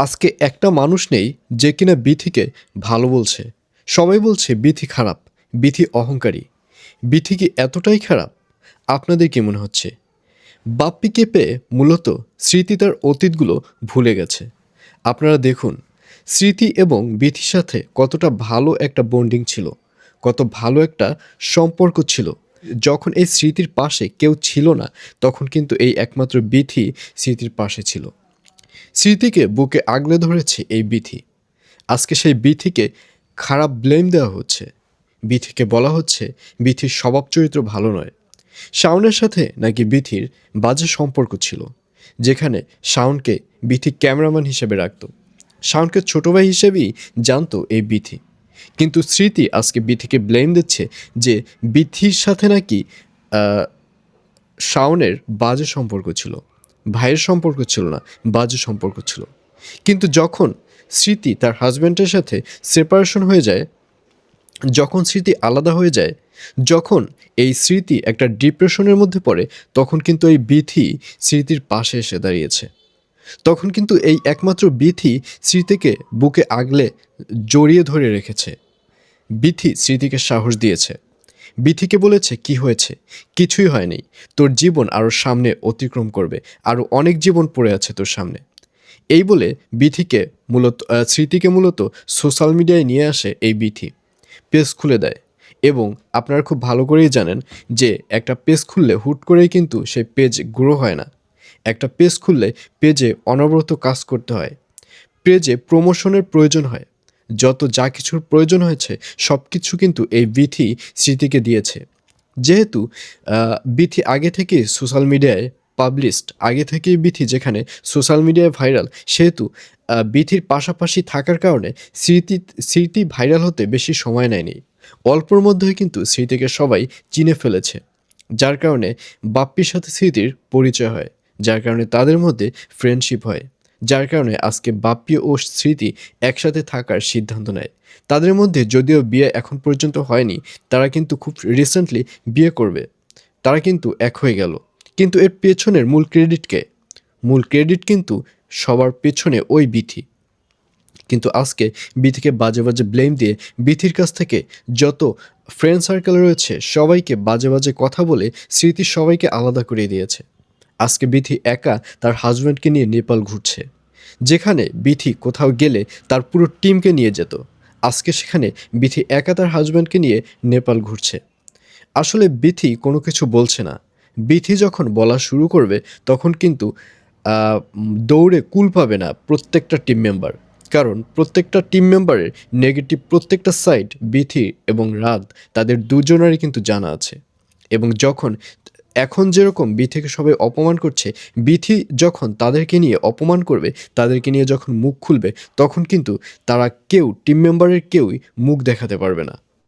আজকে একটা মানুষ নেই যে কিনা বিথিকে ভালো বলছে। সবাই বলছে বিথি খারাপ, বিথি অহংকারী। বিথি কি এতটাই খারাপ? আপনাদের কি মনে হচ্ছে? বাপ্পিকে পেয়ে মূলত স্মৃতি তার অতীতগুলো ভুলে গেছে। আপনারা দেখুন, স্মৃতি এবং বিথির সাথে কতটা ভালো একটা বন্ডিং ছিল, কত ভালো একটা সম্পর্ক ছিল। যখন এই স্মৃতির পাশে কেউ ছিল না, তখন কিন্তু এই একমাত্র বিথি স্মৃতির পাশে ছিল। স্মৃতিকে বুকে আগলে ধরেছে এই বিথি। আজকে সেই বিথিকে খারাপ ব্লেম দেওয়া হচ্ছে। বিথিকে বলা হচ্ছে বিথির স্বভাব চরিত্র ভালো নয়। শাওনের সাথে নাকি বিথির বাজে সম্পর্ক ছিল, যেখানে শাওনকে বিথি ক্যামেরাম্যান হিসেবে রাখত। শাওনকে ছোট ভাই হিসেবেই জানতো এই বিথি। কিন্তু স্মৃতি আজকে বিথিকে ব্লেম দিচ্ছে যে বিথির সাথে নাকি শাওনের বাজে সম্পর্ক ছিল, ভাইয়ের সম্পর্ক ছিল না, বাজে সম্পর্ক ছিল। কিন্তু যখন স্মৃতি তার হাজব্যান্ডের সাথে সেপারেশন হয়ে যায়, যখন স্মৃতি আলাদা হয়ে যায়, যখন এই স্মৃতি একটা ডিপ্রেশনের মধ্যে পড়ে, তখন কিন্তু এই বিথি স্মৃতির পাশে এসে দাঁড়িয়েছে। তখন কিন্তু এই একমাত্র বিথি স্মৃতিকে বুকে আগলে জড়িয়ে ধরে রেখেছে। বিথি স্মৃতিকে সাহস দিয়েছে। বিথিকে বলেছে কি হয়েছে, কিছুই হয়নি, তোর জীবন আরও সামনে অতিক্রম করবে, আরও অনেক জীবন পড়ে আছে তোর সামনে। এই বলে বিথিকে স্মৃতিকে মূলত সোশ্যাল মিডিয়ায় নিয়ে আসে এই বিথি। পেজ খুলে দেয়। এবং আপনারা খুব ভালো করেই জানেন যে একটা পেজ খুললে হুট করেই কিন্তু সেই পেজ গ্রো হয় না। একটা পেজ খুললে পেজে অনবরত কাজ করতে হয়, পেজে প্রমোশনের প্রয়োজন হয়। যত যা কিছুর প্রয়োজন হয়েছে সব কিছু কিন্তু এই বিথি স্মৃতিকে দিয়েছে। যেহেতু বিথি আগে থেকেই সোশ্যাল মিডিয়ায় পাবলিশড, আগে থেকেই বিথি যেখানে সোশ্যাল মিডিয়ায় ভাইরাল, সেহেতু বিথির পাশাপাশি থাকার কারণে স্মৃতি ভাইরাল হতে বেশি সময় নেয়নি। অল্পর মধ্যেই কিন্তু স্মৃতিকে সবাই চিনে ফেলেছে, যার কারণে বাপ্পির সাথে স্মৃতির পরিচয় হয়, যার কারণে তাদের মধ্যে ফ্রেন্ডশিপ হয়, যার কারণে আজকে বাপ্পি ও স্মৃতি একসাথে থাকার সিদ্ধান্ত নেয়। তাদের মধ্যে যদিও বিয়ে এখন পর্যন্ত হয়নি, তারা কিন্তু খুব রিসেন্টলি বিয়ে করবে। তারা কিন্তু এক হয়ে গেল। কিন্তু এর পেছনের মূল ক্রেডিট কে? মূল ক্রেডিট কিন্তু সবার পেছনে ওই বিথি। কিন্তু আজকে বিথিকে বাজে বাজে ব্লেম দিয়ে বিথির কাছ থেকে যত ফ্রেন্ড সার্কেল রয়েছে সবাইকে বাজে বাজে কথা বলে স্মৃতি সবাইকে আলাদা করে দিয়েছে। আজকে বিথি একা তার হাজব্যান্ডকে নিয়ে নেপাল ঘুরছে। যেখানে বিথি কোথাও গেলে তার পুরো টিমকে নিয়ে যেত, আজকে সেখানে বিথি একা তার হাজব্যান্ডকে নিয়ে নেপাল ঘুরছে। আসলে বিথি কোনো কিছু বলছে না। বিথি যখন বলা শুরু করবে তখন কিন্তু দৌড়ে কুল পাবে না প্রত্যেকটা টিম মেম্বার। কারণ প্রত্যেকটা টিম মেম্বারের নেগেটিভ প্রত্যেকটা সাইড বিথি এবং রাত তাদের দুজনেরই কিন্তু জানা আছে। এবং যখন এখন যেরকম বিথিকে সবাই অপমান করছে, বিথি যখন তাদেরকে নিয়ে অপমান করবে, তাদেরকে নিয়ে যখন মুখ খুলবে, তখন কিন্তু তারা কেউ টিম মেম্বারের কেউই মুখ দেখাতে পারবে না।